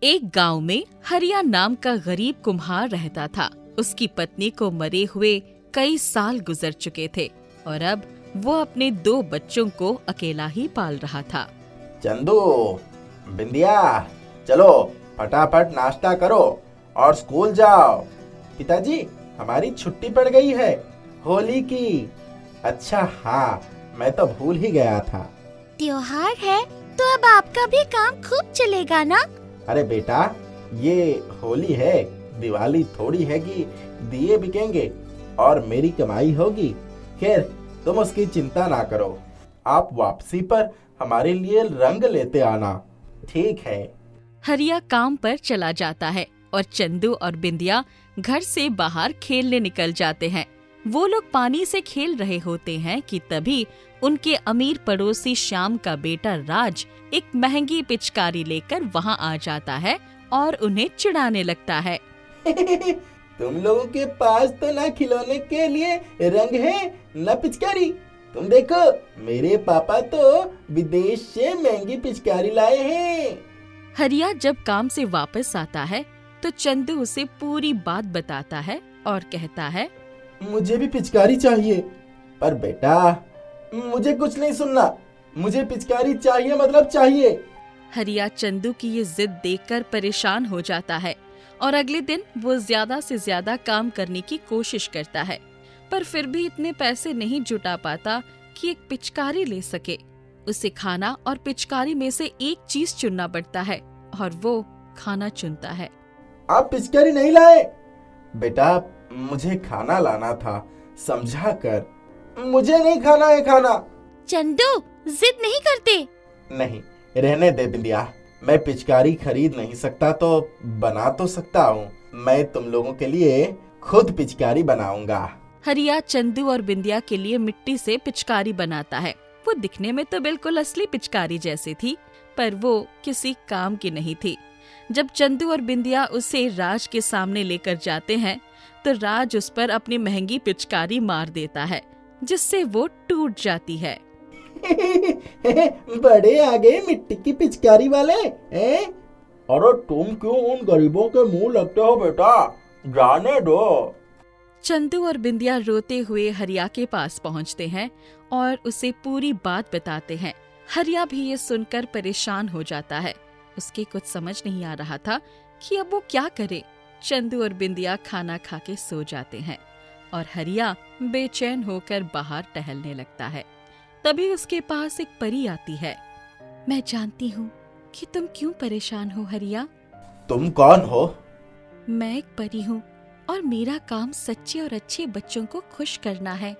एक गांव में हरिया नाम का गरीब कुम्हार रहता था। उसकी पत्नी को मरे हुए कई साल गुजर चुके थे और अब वो अपने 2 बच्चों को अकेला ही पाल रहा था। चंदू, बिंदिया, चलो फटाफट नाश्ता करो और स्कूल जाओ। पिताजी, हमारी छुट्टी पड़ गई है होली की। अच्छा हाँ, मैं तो भूल ही गया था। त्योहार है तो अब आपका भी काम खूब चलेगा ना? अरे बेटा, ये होली है, दिवाली थोड़ी है कि दिए बिकेंगे और मेरी कमाई होगी। खैर, तुम उसकी चिंता ना करो। आप वापसी पर हमारे लिए रंग लेते आना, ठीक है? हरिया काम पर चला जाता है और चंदू और बिंदिया घर से बाहर खेलने निकल जाते हैं। वो लोग पानी से खेल रहे होते हैं कि तभी उनके अमीर पड़ोसी श्याम का बेटा राज एक महंगी पिचकारी लेकर वहाँ आ जाता है और उन्हें चिढ़ाने लगता है। तुम लोगों के पास तो ना खिलौने के लिए रंग है न पिचकारी। तुम देखो, मेरे पापा तो विदेश से महंगी पिचकारी लाए हैं। हरिया जब काम से वापस आता है तो चंदू उसे पूरी बात बताता है और कहता है, मुझे भी पिचकारी चाहिए। पर बेटा, मुझे कुछ नहीं सुनना। मुझे पिचकारी चाहिए मतलब चाहिए। हरिया चंदू की ये जिद देखकर परेशान हो जाता है और अगले दिन वो ज्यादा से ज्यादा काम करने की कोशिश करता है, पर फिर भी इतने पैसे नहीं जुटा पाता कि एक पिचकारी ले सके। उसे खाना और पिचकारी में से एक चीज चुनना पड़ता है और वो खाना चुनता है। आप पिचकारी नहीं लाए? बेटा, मुझे खाना लाना था, समझा कर। मुझे नहीं खाना है खाना। चंदू, जिद नहीं करते? नहीं, रहने दे बिंदिया। मैं पिचकारी खरीद नहीं सकता तो बना तो सकता हूँ। मैं तुम लोगों के लिए खुद पिचकारी बनाऊंगा। हरिया चंदू और बिंदिया के लिए मिट्टी से पिचकारी बनाता है। वो दिखने में तो बिल्कुल असली पिचकारी जैसी थी, पर वो किसी काम की नहीं थी। जब चंदू और बिंदिया उसे राज के सामने लेकर जाते हैं तो राज उस पर अपनी महंगी पिचकारी मार देता है, जिससे वो टूट जाती है। बड़े आ गए मिट्टी की पिचकारी वाले, हैं? अरे तुम क्यों उन गरीबों के मुंह लगते हो बेटा? जाने दो। चंदू और बिंदिया रोते हुए हरिया के पास पहुंचते हैं और उसे पूरी बात बताते हैं। हरिया भी ये सुनकर परेशान हो जाता है। उसके कुछ समझ नहीं आ रहा था कि अब वो क्या करे। चंदू और बिंदिया खाना खा के सो जाते हैं और हरिया बेचैन होकर बाहर टहलने लगता है। तभी उसके पास एक परी आती है। मैं जानती हूँ कि तुम क्यों परेशान हो हरिया। तुम कौन हो? मैं एक परी हूँ और मेरा काम सच्चे और अच्छे बच्चों को खुश करना है।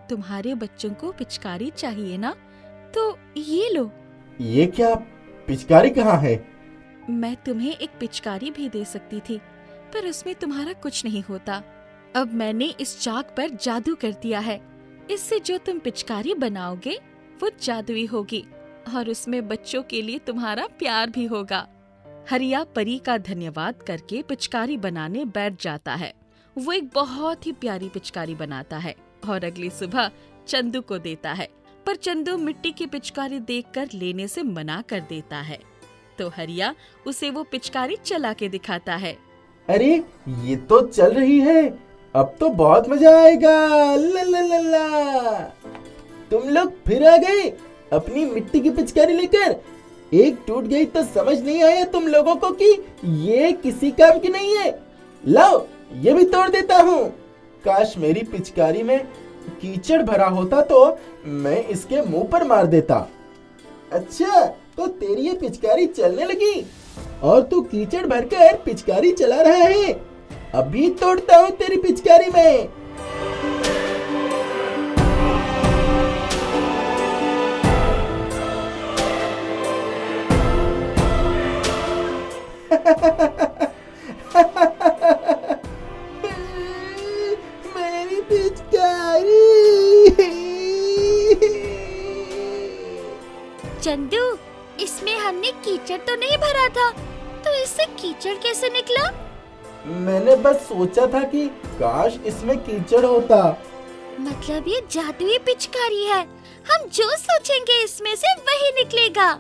तुम्हारे बच्चों को पिचकारी चाहिए ना, तो ये लो। ये क्या? पिचकारी कहाँ है? मैं तुम्हें एक पिचकारी भी दे सकती थी, पर उसमें तुम्हारा कुछ नहीं होता। अब मैंने इस चाक पर जादू कर दिया है। इससे जो तुम पिचकारी बनाओगे वो जादुई होगी और उसमें बच्चों के लिए तुम्हारा प्यार भी होगा। हरिया परी का धन्यवाद करके पिचकारी बनाने बैठ जाता है। वो एक बहुत ही प्यारी पिचकारी बनाता है और अगली सुबह चंदू को देता है, पर चंदू मिट्टी की पिचकारी देखकर लेने से मना कर देता है। तो हरिया उसे वो पिचकारी चला के दिखाता है। अरे, ये तो चल रही है। अब तो बहुत मजा आएगा। ला ला ला ला। तुम लोग फिर आ गए अपनी मिट्टी की पिचकारी लेकर। एक टूट गई तो समझ नहीं आया तुम लोगों को कि ये किसी काम की नहीं है। लाओ, ये भी तोड़ देता हूँ। काश मेरी पिचकारी में कीचड़ भरा होता तो मैं इसके मुंह पर मार देता। अच्छा, तो तेरी ये पिचकारी चलने लगी और तू कीचड़ भरकर पिचकारी चला रहा है। अभी तोड़ता हूँ तेरी पिचकारी में। मेरी पिचकारी। चंदू, इसमें हमने कीचड़ तो नहीं भरा था, तो इससे कीचड़ कैसे निकला? मैंने बस सोचा था कि काश इसमें कीचड़ होता। मतलब ये जादुई पिचकारी है। हम जो सोचेंगे इसमें से वही निकलेगा।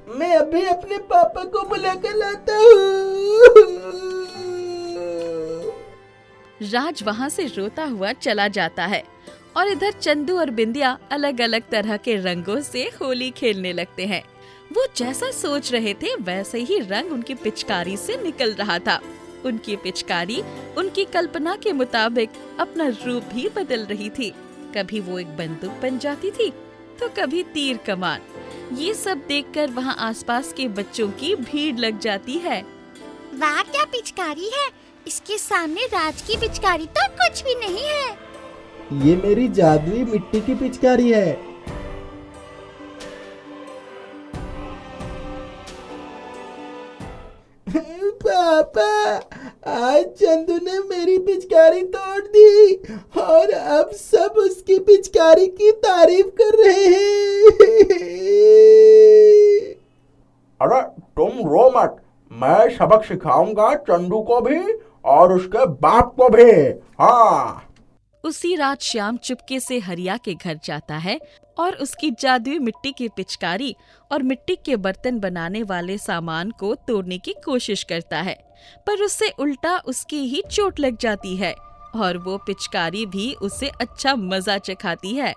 मैं अभी अपने पापा को बुला कर लाता हूँ। राज वहाँ से रोता हुआ चला जाता है और इधर चंदू और बिंदिया अलग अलग तरह के रंगों से होली खेलने लगते हैं। वो जैसा सोच रहे थे वैसे ही रंग उनकी पिचकारी से निकल रहा था। उनकी पिचकारी उनकी कल्पना के मुताबिक अपना रूप भी बदल रही थी। कभी वो एक बंदूक बन जाती थी तो कभी तीर कमान। ये सब देखकर वहाँ आसपास के बच्चों की भीड़ लग जाती है। वाह क्या पिचकारी है, इसके सामने राज की पिचकारी तो कुछ भी नहीं है। ये मेरी जादुई मिट्टी की पिचकारी है। पापा, आज चंदू ने मेरी पिचकारी तोड़ दी और अब सब उसकी पिचकारी की तारीफ कर रहे हैं। अरे तुम रो मत, मैं सबक सिखाऊंगा चंदू को भी और उसके बाप को भी। हाँ। उसी रात श्याम चुपके से हरिया के घर जाता है और उसकी जादुई मिट्टी की पिचकारी और मिट्टी के बर्तन बनाने वाले सामान को तोड़ने की कोशिश करता है, पर उससे उल्टा उसकी ही चोट लग जाती है और वो पिचकारी भी उसे अच्छा मजा चखाती है।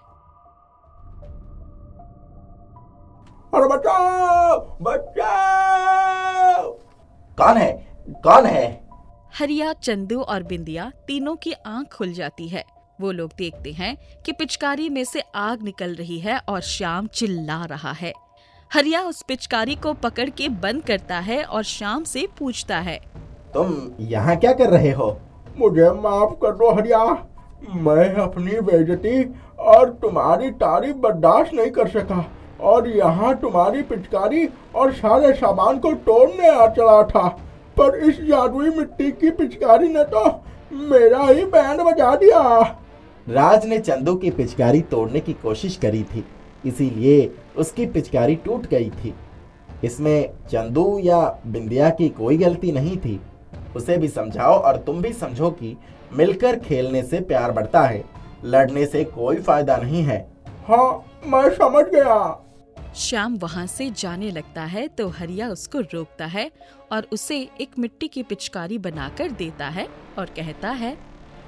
अरे बचाओ, बचाओ! कौन है? कौन है? हरिया, चंदू और बिंदिया तीनों की आंख खुल जाती है। वो लोग देखते हैं कि पिचकारी में से आग निकल रही है और श्याम चिल्ला रहा है। हरिया उस पिचकारी को पकड़ के बंद करता है और श्याम से पूछता है, तुम यहाँ क्या कर रहे हो? मुझे माफ कर दो हरिया, मैं अपनी बेइज्जती और तुम्हारी तारीफ बर्दाश्त नहीं कर सका और यहाँ तुम्हारी पिचकारी और सारे सामान को तोड़ने आ चला था, पर इस जादुई मिट्टी की पिचकारी ने तो मेरा ही बैंड बजा दिया। राज ने चंदू की पिचकारी तोड़ने की कोशिश करी थी, इसीलिए उसकी पिचकारी टूट गई थी। इसमें चंदू या बिंदिया की कोई गलती नहीं थी। उसे भी समझाओ और तुम भी समझो कि मिलकर खेलने से प्यार बढ़ता है, लड़ने से कोई फायदा नहीं है। हाँ, मैं समझ गया। श्याम वहाँ से जाने लगता है तो हरिया उसको रोकता है और उसे एक मिट्टी की पिचकारी बनाकर देता है और कहता है,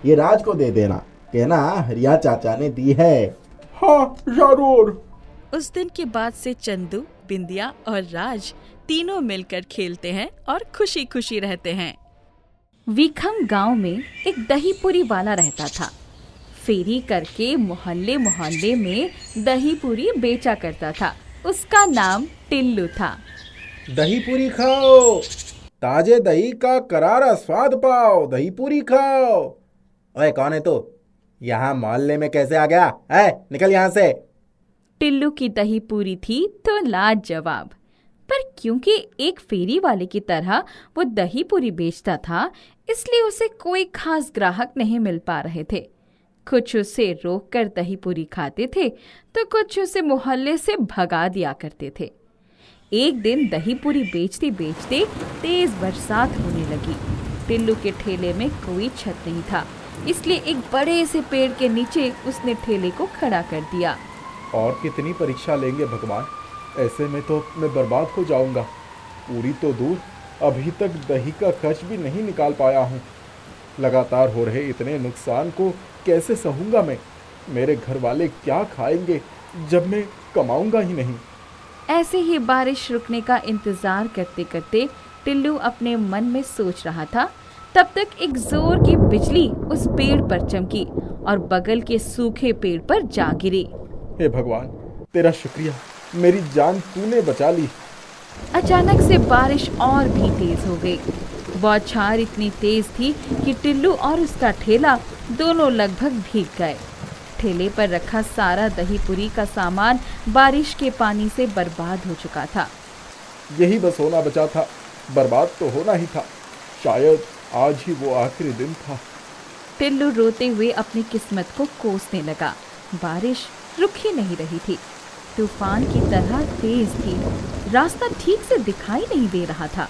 ये राज को दे देना, कहना हरिया चाचा ने दी है। हाँ जरूर। उस दिन के बाद से चंदू, बिंदिया और राज तीनों मिलकर खेलते हैं और खुशी खुशी रहते हैं। वीखम गांव में एक दही पूरी वाला रहता था। फेरी करके मोहल्ले मोहल्ले में दही पूरी बेचा करता था। उसका नाम टिल्लू था। दही पूरी खाओ, ताजे दही का करारा स्वाद पाओ, दही पूरी खाओ। ओए कौन है तू? यहाँ मोहल्ले में कैसे आ गया? निकल यहाँ से। टिल्लू की दही पूरी थी तो लाजवाब, पर क्योंकि एक फेरी वाले की तरह वो दही पूरी बेचता था, इसलिए उसे कोई खास ग्राहक नहीं मिल पा रहे थे। कुछ उसे रोककर दही पूरी खाते थे तो कुछ उसे मोहल्ले से भगा दिया करते थे। एक दिन दही पूरी बेचते बेचते तेज बरसात होने लगी। टिल्लू के ठेले में कोई छत नहीं था, इसलिए एक बड़े से पेड़ के नीचे उसने ठेले को खड़ा कर दिया। और कितनी परीक्षा लेंगे भगवान, ऐसे में तो मैं बर्बाद हो जाऊंगा। पूरी तो दूर, अभी तक दही का खर्च भी नहीं निकाल पाया हूँ। लगातार हो रहे इतने नुकसान को कैसे सहूंगा मैं? मेरे घर वाले क्या खाएंगे जब मैं कमाऊंगा ही नहीं। ऐसे ही बारिश रुकने का इंतजार करते करते टिल्लू अपने मन में सोच रहा था। तब तक एक जोर की बिजली उस पेड़ पर चमकी और बगल के सूखे पेड़ पर जा गिरी। हे भगवान, तेरा शुक्रिया, मेरी जान तूने बचा ली। अचानक से बारिश और भी तेज हो गई। बौछार इतनी तेज थी कि टिल्लू और उसका ठेला दोनों लगभग भीग गए। ठेले पर रखा सारा दही पूरी का सामान बारिश के पानी से बर्बाद हो चुका था। यही बस होना बचा था, बर्बाद तो होना ही था। शायद आज ही वो आखिरी दिन था। टिल्लू रोते हुए अपनी किस्मत को कोसने लगा। बारिश रुक ही नहीं रही थी, तूफान की तरह तेज थी। रास्ता ठीक से दिखाई नहीं दे रहा था।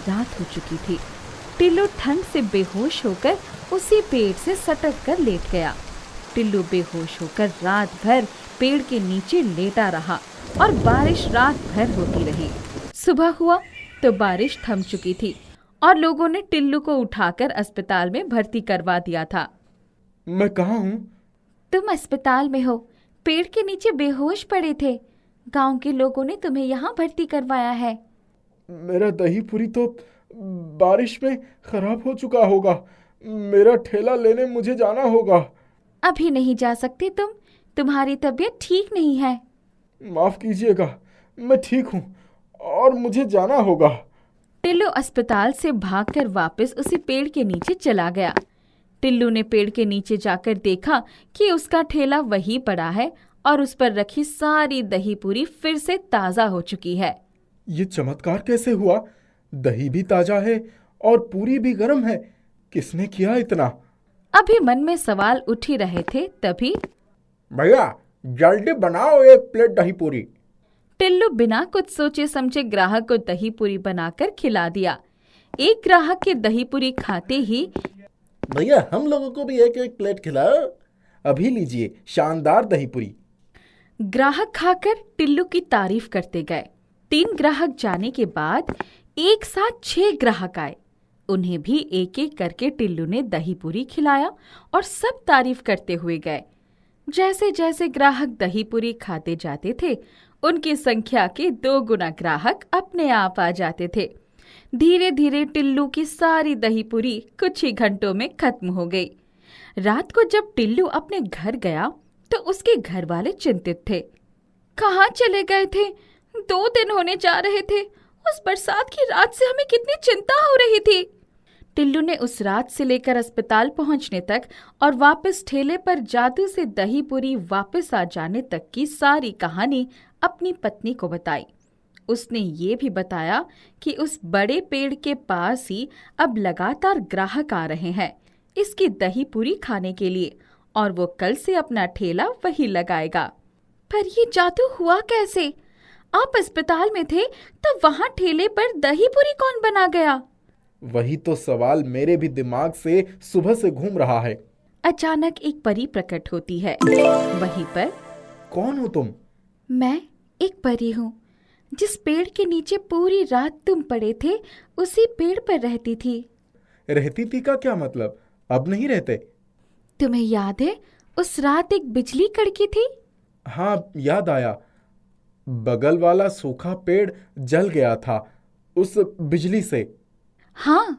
रात हो चुकी थी। टिल्लू ठंड से बेहोश होकर उसी पेड़ से सटक कर लेट गया। टिल्लू बेहोश होकर रात भर पेड़ के नीचे लेटा रहा और बारिश रात भर होती रही। सुबह हुआ तो बारिश थम चुकी थी और लोगों ने टिल्लू को उठाकर अस्पताल में भर्ती करवा दिया था। मैं कहाँ हूँ? तुम अस्पताल में हो, पेड़ के नीचे बेहोश पड़े थे। गांव के लोगों ने तुम्हें यहाँ भर्ती करवाया है। मेरा दही पूरी तो बारिश में खराब हो चुका होगा। मेरा ठेला लेने मुझे जाना होगा। अभी नहीं जा सकते तुम, तुम्हारी तबीयत ठीक नहीं है। माफ कीजिएगा, मैं ठीक हूँ और मुझे जाना होगा। टिल्लू अस्पताल से भागकर वापस उसी पेड़ के नीचे चला गया। टिल्लू ने पेड़ के नीचे जाकर देखा कि उसका ठेला वहीं पड़ा है और उस पर रखी सारी दही पूरी फिर से ताज़ा हो चुकी है। ये चमत्कार कैसे हुआ? दही भी ताजा है और पूरी भी गर्म है। किसने किया इतना? अभी मन में सवाल उठ ही रहे थे तभी भैया जल्दी बनाओ एक प्लेट दही पूरी। टिल्लू बिना कुछ सोचे समझे ग्राहक को दही पूरी बनाकर खिला दिया। एक ग्राहक के दही पूरी खाते ही भैया हम लोगों को भी एक एक प्लेट खिलाओ। अभी लीजिए शानदार दही पूरी। ग्राहक खाकर टिल्लू की तारीफ करते गए। 3 ग्राहक जाने के बाद एक साथ 6 ग्राहक आए। उन्हें भी एक एक करके टिल्लू ने दही पूरी खिलाया और सब तारीफ करते हुए गए। जैसे जैसे ग्राहक दही पूरी खाते जाते थे, उनकी संख्या के 2 गुना ग्राहक अपने आप आ जाते थे। धीरे धीरे टिल्लू की सारी दही पूरी कुछ ही घंटों में खत्म हो गई। रात को जब टिल्लू अपने घर गया तो उसके घर वाले चिंतित थे। कहाँ चले गए थे? 2 दिन होने जा रहे थे। उस बरसात की रात से हमें कितनी चिंता हो रही थी। टिल्लू ने उस रात से लेकर अस्पताल पहुंचने तक और वापस ठेले पर जादू से दही पूरी वापस आ जाने तक की सारी कहानी अपनी पत्नी को बताई। उसने ये भी बताया कि उस बड़े पेड़ के पास ही अब लगातार ग्राहक आ रहे हैं इसकी दही पूरी खाने के लिए और वो कल से अपना ठेला वही लगाएगा। पर ये जादू हुआ कैसे? आप अस्पताल में थे तो वहां ठेले पर दही पूरी कौन बना गया? वही तो सवाल मेरे भी दिमाग से सुबह से घूम रहा है। अचानक एक परी प्रकट होती है वहीं पर। कौन हो तुम? मैं एक परी हूँ। जिस पेड़ के नीचे पूरी रात तुम पड़े थे उसी पेड़ पर रहती थी। रहती थी का क्या मतलब? अब नहीं रहते? तुम्हें याद है उस रात एक बिजली कड़की थी? हाँ याद आया। बगल वाला सूखा पेड़ जल गया था उस बिजली से। हाँ,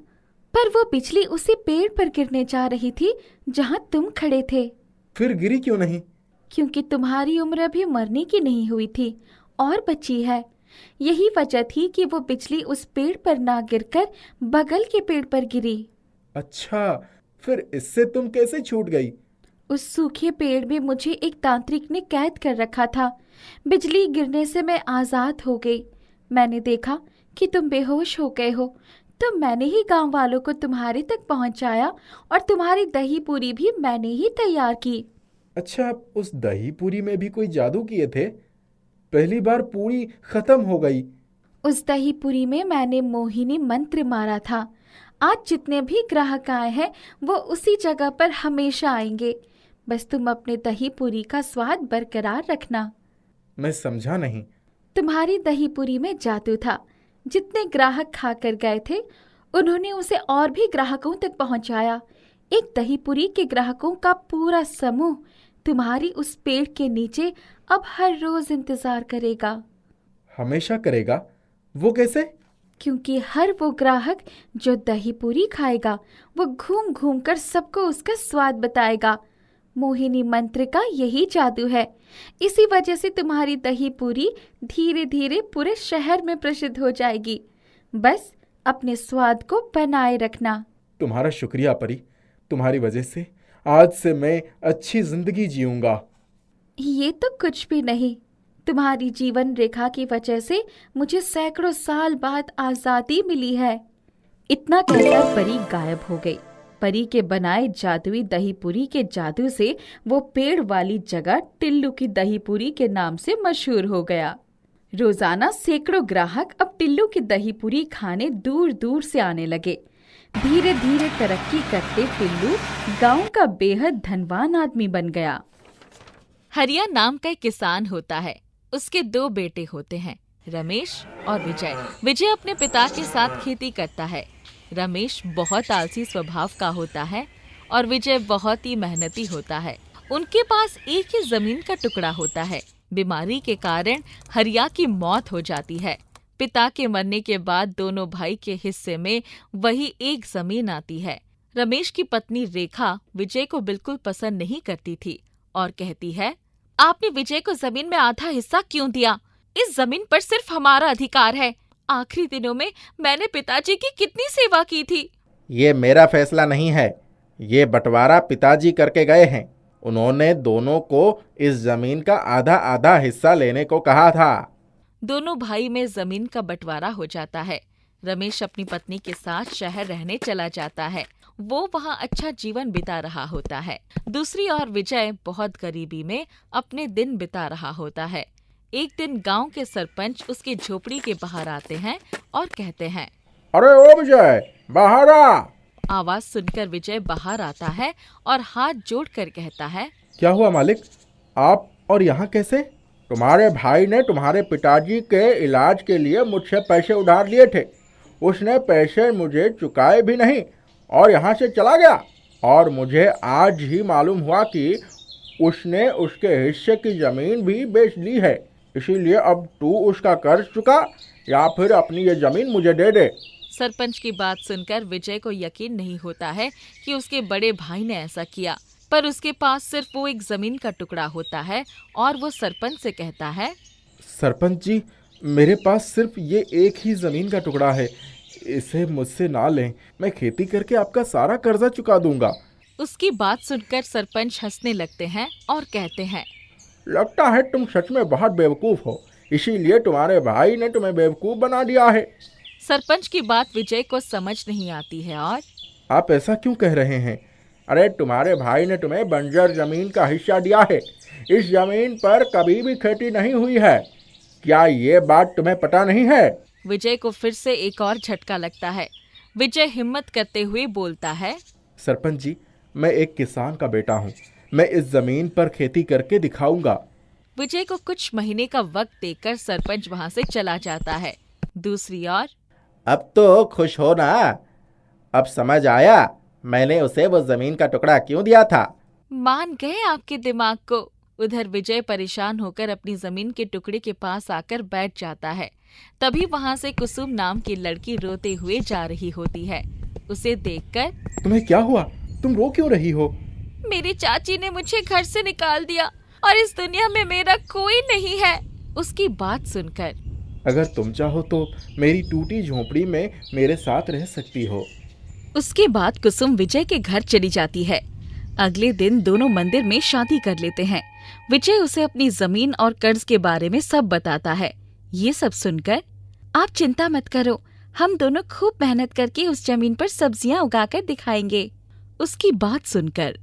पर वो बिजली उसी पेड़ पर गिरने जा रही थी जहाँ तुम खड़े थे। फिर गिरी क्यों नहीं? क्योंकि तुम्हारी उम्र अभी मरने की नहीं हुई थी और बची है। यही वजह थी कि वो बिजली उस पेड़ पर ना गिरकर बगल के पेड़ पर गिरी। अच्छा, फिर इससे तुम कैसे छूट गई? उस सूखे पेड़ में मुझे एक तांत्रिक ने कैद कर रखा था। बिजली गिरने से मैं आजाद हो गई। मैंने देखा कि तुम बेहोश हो गए हो तो मैंने ही गांव वालों को तुम्हारे तक पहुंचाया और तुम्हारी दही पूरी भी मैंने ही तैयार की। अच्छा, उस दही पूरी में भी कोई जादू किए थे? पहली बार पूरी खत्म हो गई। उस दही पूरी में मैंने मोहिनी मंत्र मारा था। आज जितने भी ग्राहक आए हैं वो उसी जगह पर हमेशा आएंगे। बस तुम अपने दही पूरी का स्वाद बरकरार रखना। मैं समझा नहीं। तुम्हारी दही पूरी में जादू था। जितने ग्राहक खाकर गए थे उन्होंने उसे और भी ग्राहकों तक पहुंचाया। एक दही पूरी के ग्राहकों का पूरा समूह तुम्हारी उस पेड़ के नीचे अब हर रोज इंतजार करेगा। हमेशा करेगा? वो कैसे? क्योंकि हर वो ग्राहक जो दही पूरी खाएगा वो घूम घूम कर सबको उसका स्वाद बताएगा। मोहिनी मंत्र का यही जादू है। इसी वजह से तुम्हारी दही पूरी धीरे धीरे पूरे शहर में प्रसिद्ध हो जाएगी। बस अपने स्वाद को बनाए रखना। तुम्हारा शुक्रिया परी। तुम्हारी वजह से आज से मैं अच्छी जिंदगी जीऊंगा। ये तो कुछ भी नहीं। तुम्हारी जीवन रेखा की वजह से मुझे सैकड़ों साल बाद आजादी मिली है। इतना कहकर परी गायब हो गई। परी के बनाए जादुई दही पूरी के जादू से वो पेड़ वाली जगह टिल्लू की दही पूरी के नाम से मशहूर हो गया। रोजाना सैकड़ों ग्राहक अब टिल्लू की दही पूरी खाने दूर दूर से आने लगे। धीरे धीरे तरक्की करते टिल्लू गांव का बेहद धनवान आदमी बन गया। हरिया नाम का एक किसान होता है। उसके 2 बेटे होते हैं, रमेश और विजय। विजय अपने पिता के साथ खेती करता है। रमेश बहुत आलसी स्वभाव का होता है और विजय बहुत ही मेहनती होता है। उनके पास एक ही जमीन का टुकड़ा होता है। बीमारी के कारण हरिया की मौत हो जाती है। पिता के मरने के बाद दोनों भाई के हिस्से में वही एक जमीन आती है। रमेश की पत्नी रेखा विजय को बिल्कुल पसंद नहीं करती थी और कहती है, आपने विजय को जमीन में आधा हिस्सा क्यों दिया? इस जमीन पर सिर्फ हमारा अधिकार है। आखिरी दिनों में मैंने पिताजी की कितनी सेवा की थी। ये मेरा फैसला नहीं है, ये बंटवारा पिताजी करके गए हैं। उन्होंने दोनों को इस जमीन का आधा आधा हिस्सा लेने को कहा था। दोनों भाई में जमीन का बंटवारा हो जाता है। रमेश अपनी पत्नी के साथ शहर रहने चला जाता है। वो वहाँ अच्छा जीवन बिता रहा होता है। दूसरी ओर विजय बहुत गरीबी में अपने दिन बिता रहा होता है। एक दिन गांव के सरपंच उसकी झोपड़ी के बाहर आते हैं और कहते हैं, अरे ओ विजय, बाहर आ। आवाज सुनकर विजय बाहर आता है और हाथ जोड़कर कहता है, क्या हुआ मालिक, आप और यहाँ कैसे? तुम्हारे भाई ने तुम्हारे पिताजी के इलाज के लिए मुझसे पैसे उधार लिए थे। उसने पैसे मुझे चुकाए भी नहीं और यहाँ से चला गया। और मुझे आज ही मालूम हुआ कि उसने उसके हिस्से की जमीन भी बेच ली है। इसीलिए अब तू उसका कर्ज चुका या फिर अपनी ये जमीन मुझे दे दे। सरपंच की बात सुनकर विजय को यकीन नहीं होता है कि उसके बड़े भाई ने ऐसा किया, पर उसके पास सिर्फ वो एक जमीन का टुकड़ा होता है और वो सरपंच से कहता है, सरपंच जी, मेरे पास सिर्फ ये एक ही जमीन का टुकड़ा है, इसे मुझसे ना लें। मैं खेती करके आपका सारा कर्जा चुका दूंगा। उसकी बात सुनकर सरपंच हंसने लगते हैं और कहते हैं, लगता है तुम सच में बहुत बेवकूफ़ हो, इसीलिए तुम्हारे भाई ने तुम्हें बेवकूफ़ बना दिया है। सरपंच की बात विजय को समझ नहीं आती है और आप ऐसा क्यों कह रहे हैं? अरे तुम्हारे भाई ने तुम्हें बंजर जमीन का हिस्सा दिया है। इस जमीन पर कभी भी खेती नहीं हुई है। क्या ये बात तुम्हें पता नहीं है? विजय को फिर से एक और झटका लगता है। विजय हिम्मत करते हुए बोलता है, सरपंच जी, मैं एक किसान का बेटा हूँ। मैं इस जमीन पर खेती करके दिखाऊंगा। विजय को कुछ महीने का वक्त देकर सरपंच वहाँ से चला जाता है। दूसरी ओर अब तो खुश हो ना? अब समझ आया मैंने उसे वो जमीन का टुकड़ा क्यों दिया था। मान गए आपके दिमाग को। उधर विजय परेशान होकर अपनी जमीन के टुकड़े के पास आकर बैठ जाता है। तभी वहाँ से कुसुम नाम की लड़की रोते हुए जा रही होती है। उसे देखकर, तुम्हें क्या हुआ? तुम रो क्यों रही हो? मेरी चाची ने मुझे घर से निकाल दिया और इस दुनिया में मेरा कोई नहीं है। उसकी बात सुनकर, अगर तुम चाहो तो मेरी टूटी झोपड़ी में मेरे साथ रह सकती हो। उसके बाद कुसुम विजय के घर चली जाती है। अगले दिन दोनों मंदिर में शादी कर लेते हैं। विजय उसे अपनी जमीन और कर्ज के बारे में सब बताता है। ये सब सुनकर, आप चिंता मत करो, हम दोनों खूब मेहनत करके उस जमीन पर सब्जियां उगाकर दिखाएंगे। उसकी बात सुनकर,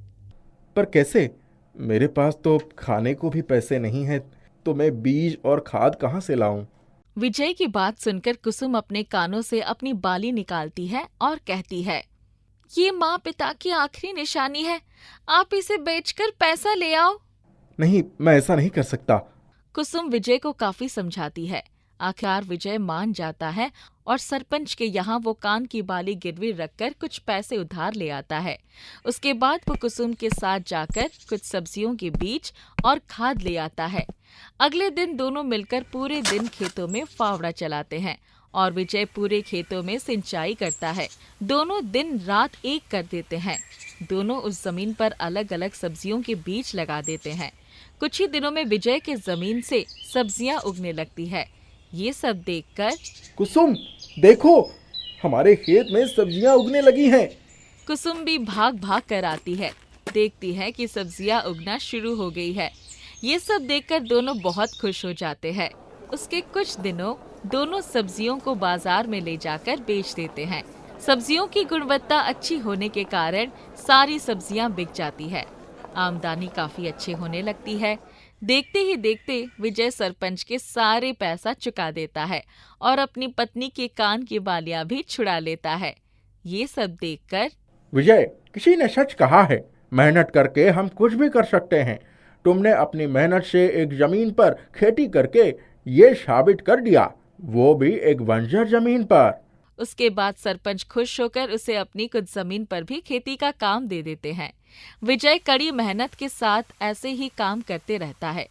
पर कैसे? मेरे पास तो खाने को भी पैसे नहीं है, तो मैं बीज और खाद कहाँ से लाऊं? विजय की बात सुनकर कुसुम अपने कानों से अपनी बाली निकालती है और कहती है, ये माँ पिता की आखिरी निशानी है, आप इसे बेचकर पैसा ले आओ। नहीं, मैं ऐसा नहीं कर सकता। कुसुम विजय को काफी समझाती है। आखिर विजय मान जाता है और सरपंच के यहाँ वो कान की बाली गिरवी रखकर कुछ पैसे उधार ले आता है। उसके बाद वो कुसुम के साथ जाकर कुछ सब्जियों के बीज और खाद ले आता है। अगले दिन दोनों मिलकर पूरे दिन खेतों में फावड़ा चलाते हैं और विजय पूरे खेतों में सिंचाई करता है। दोनों दिन रात एक कर देते हैं। दोनों उस जमीन पर अलग अलग सब्जियों के बीज लगा देते हैं। कुछ ही दिनों में विजय के जमीन से सब्जियां उगने लगती है। ये सब देखकर, कुसुम देखो, हमारे खेत में सब्जियां उगने लगी हैं। कुसुम भी भाग भाग कर आती है। देखती है कि सब्जियां उगना शुरू हो गई है। ये सब देखकर दोनों बहुत खुश हो जाते हैं। उसके कुछ दिनों दोनों सब्जियों को बाजार में ले जाकर बेच देते हैं। सब्जियों की गुणवत्ता अच्छी होने के कारण सारी सब्जियां बिक जाती है। आमदनी काफी अच्छी होने लगती है। देखते ही देखते विजय सरपंच के सारे पैसा चुका देता है और अपनी पत्नी के कान की बालियां भी छुड़ा लेता है। ये सब देखकर, विजय, किसी ने सच कहा है, मेहनत करके हम कुछ भी कर सकते हैं। तुमने अपनी मेहनत से एक जमीन पर खेती करके ये साबित कर दिया, वो भी एक बंजर जमीन पर। उसके बाद सरपंच खुश होकर उसे अपनी कुछ जमीन पर भी खेती का काम दे देते हैं। विजय कड़ी मेहनत के साथ ऐसे ही काम करते रहता है।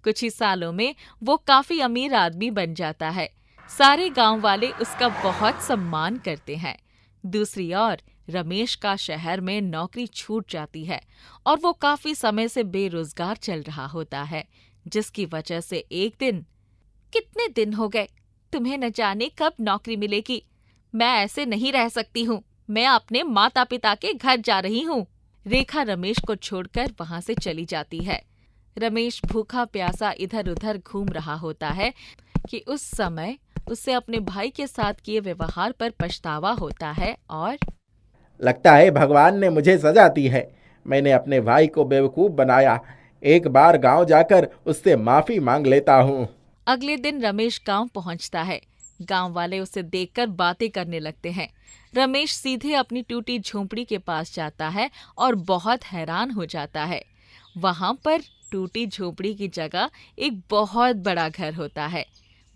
कुछ ही सालों में वो काफी अमीर आदमी बन जाता है। सारे गांव वाले उसका बहुत सम्मान करते हैं। दूसरी ओर रमेश का शहर में नौकरी छूट जाती है और वो काफी समय से बेरोजगार चल रहा होता है, जिसकी वजह से एक दिन, कितने दिन हो गए, तुम्हें न जाने कब नौकरी मिलेगी। मैं ऐसे नहीं रह सकती हूँ। मैं अपने माता पिता के घर जा रही हूँ। रेखा रमेश को छोड़कर वहां से चली जाती है। रमेश भूखा प्यासा इधर उधर घूम रहा होता है कि उस समय उसे अपने भाई के साथ किए व्यवहार पर पछतावा होता है और लगता है भगवान ने मुझे सजा दी है। मैंने अपने भाई को बेवकूफ़ बनाया। एक बार गांव जाकर उससे माफ़ी मांग लेता हूँ। अगले दिन रमेश गांव पहुंचता है। गांव वाले उसे देखकर बातें करने लगते हैं। रमेश सीधे अपनी टूटी झोंपड़ी के पास जाता है और बहुत हैरान हो जाता है। वहां पर टूटी झोंपड़ी की जगह एक बहुत बड़ा घर होता है।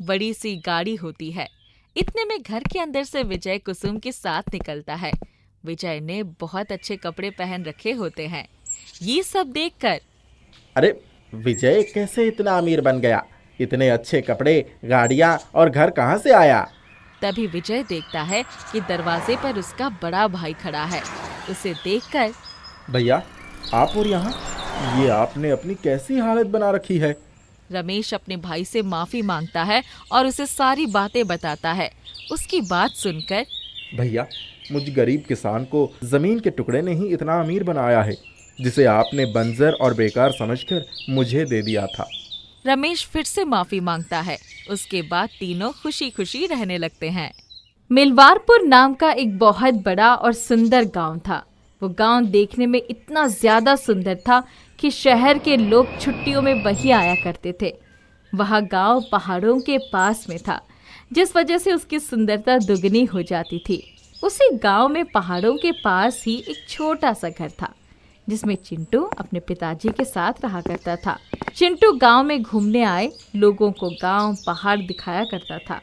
बड़ी सी गाड़ी होती है। इतने में घर के अंदर से विजय कुसुम के साथ निकलता है। विजय ने बहुत अच्छे कपड़े पहन रखे होते हैं। ये सब देखकर अरे विजय कैसे इतना अमीर बन गया? इतने अच्छे कपड़े, गाड़ियाँ और घर कहाँ से आया? तभी विजय देखता है कि दरवाजे पर उसका बड़ा भाई खड़ा है। उसे देखकर भैया आप और यहाँ, ये आपने अपनी कैसी हालत बना रखी है? रमेश अपने भाई से माफी मांगता है और उसे सारी बातें बताता है। उसकी बात सुनकर भैया मुझ गरीब किसान को ज़मीन के टुकड़े ने ही इतना अमीर बनाया है, जिसे आपने बंजर और बेकार समझकर मुझे दे दिया था। रमेश फिर से माफी मांगता है। उसके बाद तीनों खुशी खुशी रहने लगते हैं। मिलवारपुर नाम का एक बहुत बड़ा और सुंदर गांव था। वो गांव देखने में इतना ज्यादा सुंदर था कि शहर के लोग छुट्टियों में वहीं आया करते थे। वह गांव पहाड़ों के पास में था, जिस वजह से उसकी सुंदरता दुगनी हो जाती थी। उसी गांव में पहाड़ों के पास ही एक छोटा सा घर था, जिसमें चिंटू अपने पिताजी के साथ रहा करता था। चिंटू गांव में घूमने आए लोगों को गांव पहाड़ दिखाया करता था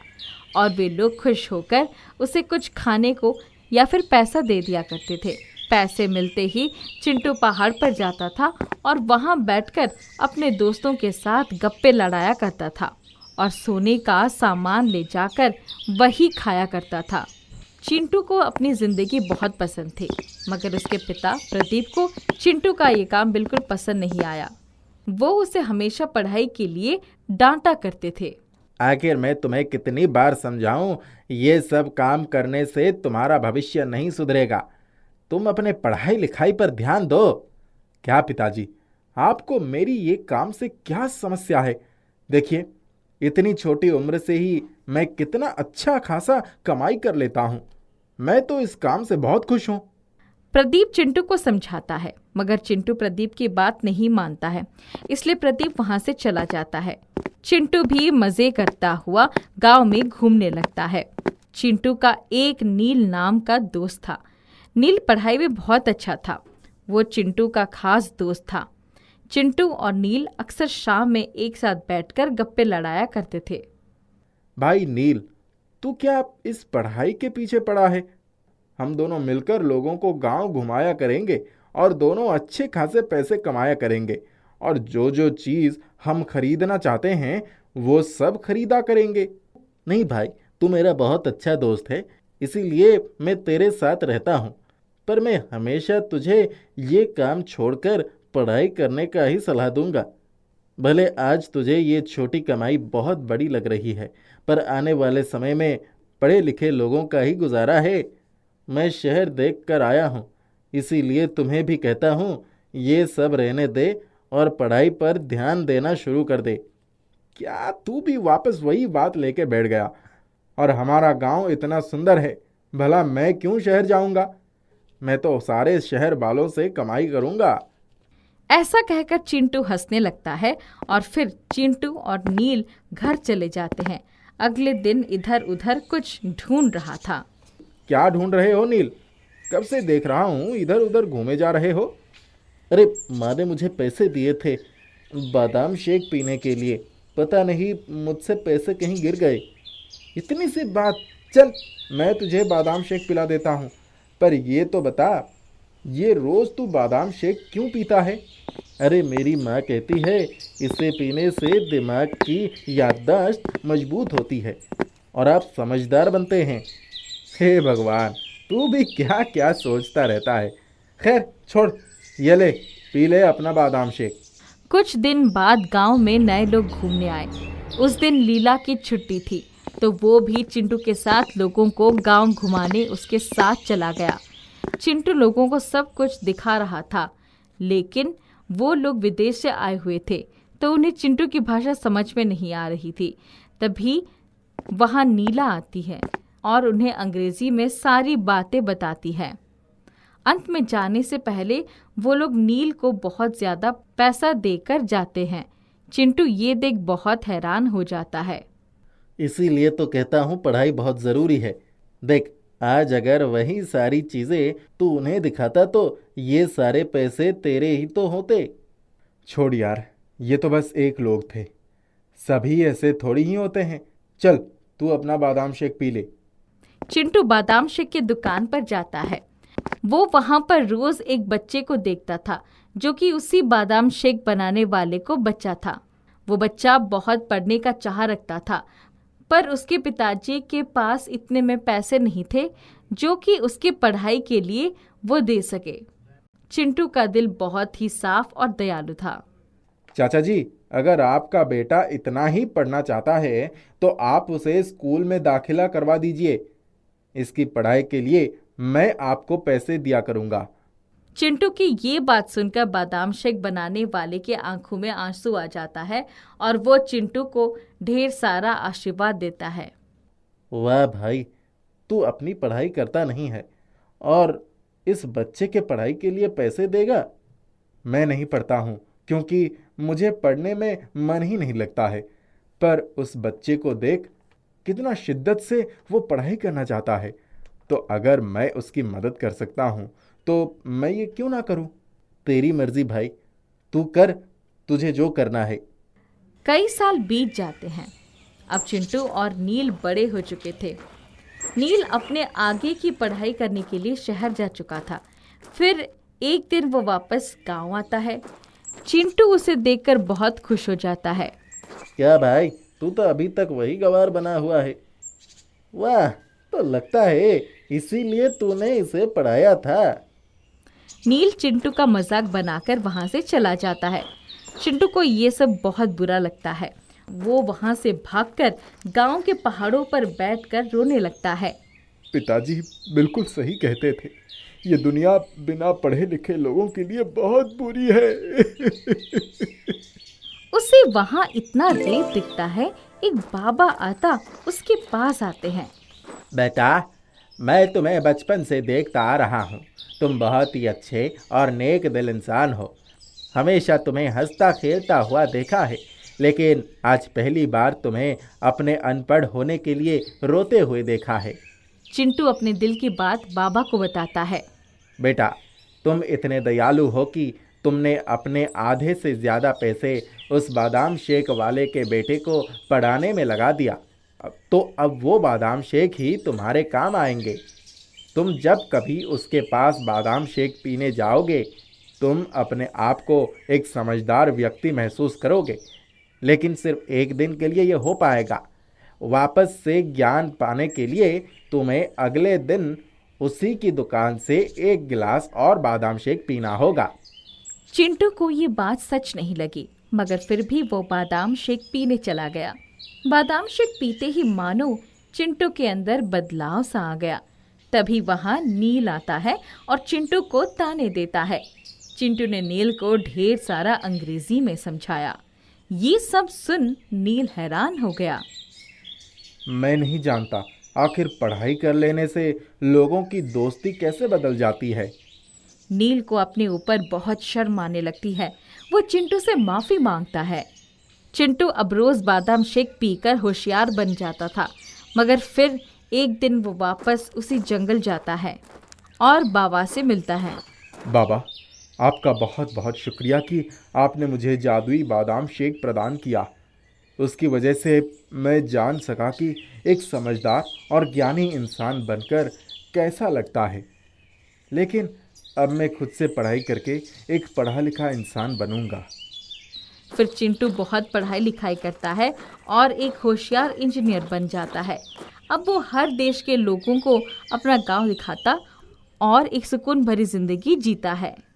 और वे लोग खुश होकर उसे कुछ खाने को या फिर पैसा दे दिया करते थे। पैसे मिलते ही चिंटू पहाड़ पर जाता था और वहां बैठकर अपने दोस्तों के साथ गप्पे लड़ाया करता था और सोने का सामान ले जाकर वही खाया करता था। चिंटू को अपनी जिंदगी बहुत पसंद थी, मगर उसके पिता प्रदीप को चिंटू का ये काम बिल्कुल पसंद नहीं आया। वो उसे हमेशा पढ़ाई के लिए डांटा करते थे। आखिर मैं तुम्हें कितनी बार समझाऊं, ये सब काम करने से तुम्हारा भविष्य नहीं सुधरेगा। तुम अपने पढ़ाई लिखाई पर ध्यान दो। क्या पिताजी, आपको मेरी ये काम से क्या समस्या है? देखिए, इतनी छोटी उम्र से ही मैं कितना अच्छा खासा कमाई कर लेता हूँ। मैं तो इस काम से बहुत खुश हूँ। प्रदीप चिंटू को समझाता है, मगर चिंटू प्रदीप की बात नहीं मानता है। इसलिए प्रदीप वहां से चला जाता है। चिंटू भी मजे करता हुआ गांव में घूमने लगता है। चिंटू का एक नील नाम का दोस्त था। नील पढ़ाई में बहुत अच्छा था। वो चिंटू का खास दोस्त था। चिंटू और नील अक्सर शाम में एक साथ बैठकर गप्पे लड़ाया करते थे। भाई नील, तू क्या इस पढ़ाई के पीछे पड़ा है? हम दोनों मिलकर लोगों को गांव घुमाया करेंगे और दोनों अच्छे खासे पैसे कमाया करेंगे, और जो जो चीज़ हम खरीदना चाहते हैं वो सब खरीदा करेंगे। नहीं भाई, तू मेरा बहुत अच्छा दोस्त है, इसीलिए मैं तेरे साथ रहता हूँ, पर मैं हमेशा तुझे ये काम छोड़कर पढ़ाई करने का ही सलाह दूंगा। भले आज तुझे ये छोटी कमाई बहुत बड़ी लग रही है, पर आने वाले समय में पढ़े लिखे लोगों का ही गुजारा है। मैं शहर देख कर आया हूँ, इसीलिए तुम्हें भी कहता हूँ, ये सब रहने दे और पढ़ाई पर ध्यान देना शुरू कर दे। क्या तू भी वापस वही बात लेके बैठ गया? और हमारा गांव इतना सुंदर है, भला मैं क्यों शहर जाऊंगा? मैं तो सारे शहर वालों से कमाई करूंगा। ऐसा कहकर चिंटू हंसने लगता है और फिर चिंटू और नील घर चले जाते हैं। अगले दिन इधर उधर कुछ ढूंढ रहा था। क्या ढूंढ रहे हो नील? कब से देख रहा हूँ इधर उधर घूमे जा रहे हो। अरे माँ ने मुझे पैसे दिए थे, बादाम शेक पीने के लिए। पता नहीं मुझसे पैसे कहीं गिर गए। इतनी सी बात, चल मैं तुझे बादाम शेक पिला देता हूँ। पर ये तो बता, ये रोज़ तू बादाम शेक क्यों पीता है? अरे मेरी माँ कहती है इसे पीने से दिमाग की याददाश्त मजबूत होती है और आप समझदार बनते हैं। हे भगवान, तू भी क्या क्या सोचता रहता है। खैर छोड़, ये ले पी ले अपना बादाम शेक। कुछ दिन बाद गांव में नए लोग घूमने आए। उस दिन लीला की छुट्टी थी, तो वो भी चिंटू के साथ लोगों को गांव घुमाने उसके साथ चला गया। चिंटू लोगों को सब कुछ दिखा रहा था, लेकिन वो लोग विदेश से आए हुए थे, तो उन्हें चिंटू की भाषा समझ में नहीं आ रही थी। तभी वहाँ नीला आती है और उन्हें अंग्रेजी में सारी बातें बताती है। अंत में जाने से पहले वो लोग नील को बहुत ज्यादा पैसा देकर जाते हैं। चिंटू ये देख बहुत हैरान हो जाता है। इसीलिए तो कहता हूँ पढ़ाई बहुत ज़रूरी है। देख, आज अगर वही सारी चीज़ें तू उन्हें दिखाता तो ये सारे पैसे तेरे ही तो होते। छोड़ यार, ये तो बस एक लोग थे, सभी ऐसे थोड़ी ही होते हैं। चल तू अपना बादाम शेक पी ले। चिंटू बादाम शेक की दुकान पर जाता है। वो वहां पर रोज एक बच्चे को देखता था, जो कि उसी बादाम शेक बनाने वाले को बच्चा था। वो बच्चा बहुत पढ़ने का चाह रखता था, पर उसके पिताजी के पास इतने में पैसे नहीं थे जो कि उसकी पढ़ाई के लिए वो दे सके। चिंटू का दिल बहुत ही साफ और दयालु था। चाचा जी, अगर आपका बेटा इतना ही पढ़ना चाहता है तो आप उसे स्कूल में दाखिला करवा दीजिए। इसकी पढ़ाई के लिए मैं आपको पैसे दिया करूंगा। चिंटू की ये बात सुनकर बादाम शेक बनाने वाले के आंखों में आंसू आ जाता है और वो चिंटू को ढेर सारा आशीर्वाद देता है। वाह भाई, तू अपनी पढ़ाई करता नहीं है और इस बच्चे के पढ़ाई के लिए पैसे देगा। मैं नहीं पढ़ता हूँ क्योंकि मुझे पढ़ने में मन ही नहीं लगता है, पर उस बच्चे को देख कितना शिद्दत से वो पढ़ाई करना चाहता है, तो अगर मैं उसकी मदद कर सकता हूँ तो मैं ये क्यों ना करूँ। तेरी मर्जी भाई, तू कर, तुझे जो करना है। कई साल बीत जाते हैं। अब चिंटू और नील बड़े हो चुके थे। नील अपने आगे की पढ़ाई करने के लिए शहर जा चुका था। फिर एक दिन वो वापस गांव आता है। चिंटू उसे देखकर बहुत खुश हो जाता है। क्या भाई, तू तो अभी तक वही गवार बना हुआ है। वाह, तो लगता है इसीलिए तूने इसे पढ़ाया था। नील चिंटू का मजाक बनाकर वहां से चला जाता है। चिंटू को ये सब बहुत बुरा लगता है। वो वहां से भागकर गांव के पहाड़ों पर बैठकर रोने लगता है। पिताजी बिल्कुल सही कहते थे, ये दुनिया बिना पढ़े लिखे लोगों के लिए बहुत बुरी है। उसे वहां इतना रेत दिखता है। एक बाबा आता उसके पास आते हैं। बेटा, मैं तुम्हें बचपन से देखता आ रहा हूँ। तुम बहुत ही अच्छे और नेक दिल इंसान हो। हमेशा तुम्हें हंसता खेलता हुआ देखा है, लेकिन आज पहली बार तुम्हें अपने अनपढ़ होने के लिए रोते हुए देखा है। चिंटू अपने दिल की बात बाबा को बताता है। बेटा, तुम इतने दयालु हो कि तुमने अपने आधे से ज़्यादा पैसे उस बादाम शेक वाले के बेटे को पढ़ाने में लगा दिया। तो अब वो बादाम शेक ही तुम्हारे काम आएंगे। तुम जब कभी उसके पास बादाम शेक पीने जाओगे, तुम अपने आप को एक समझदार व्यक्ति महसूस करोगे, लेकिन सिर्फ एक दिन के लिए ये हो पाएगा। वापस से ज्ञान पाने के लिए तुम्हें अगले दिन उसी की दुकान से एक गिलास और बादाम शेक पीना होगा। चिंटू को ये बात सच नहीं लगी, मगर फिर भी वो बादाम शेक पीने चला गया। बादाम शेक पीते ही मानो चिंटू के अंदर बदलाव सा आ गया। तभी वहां नील आता है और चिंटू को ताने देता है। चिंटू ने नील को ढेर सारा अंग्रेजी में समझाया। ये सब सुन नील हैरान हो गया। मैं नहीं जानता आखिर पढ़ाई कर लेने से लोगों की दोस्ती कैसे बदल जाती है। नील को अपने ऊपर बहुत शर्म आने लगती है। वो चिंटू से माफी मांगता है। चिंटू अब रोज बादाम शेक पीकर होशियार बन जाता था, मगर फिर एक दिन वो वापस उसी जंगल जाता है और बाबा से मिलता है। बाबा, आपका बहुत बहुत शुक्रिया कि आपने मुझे जादुई बादाम शेक प्रदान किया। उसकी वजह से मैं जान सका कि एक समझदार और ज्ञानी इंसान बनकर कैसा लगता है। लेकिन अब मैं खुद से पढ़ाई करके एक पढ़ा लिखा इंसान बनूंगा। फिर चिंटू बहुत पढ़ाई लिखाई करता है और एक होशियार इंजीनियर बन जाता है। अब वो हर देश के लोगों को अपना गांव दिखाता और एक सुकून भरी जिंदगी जीता है।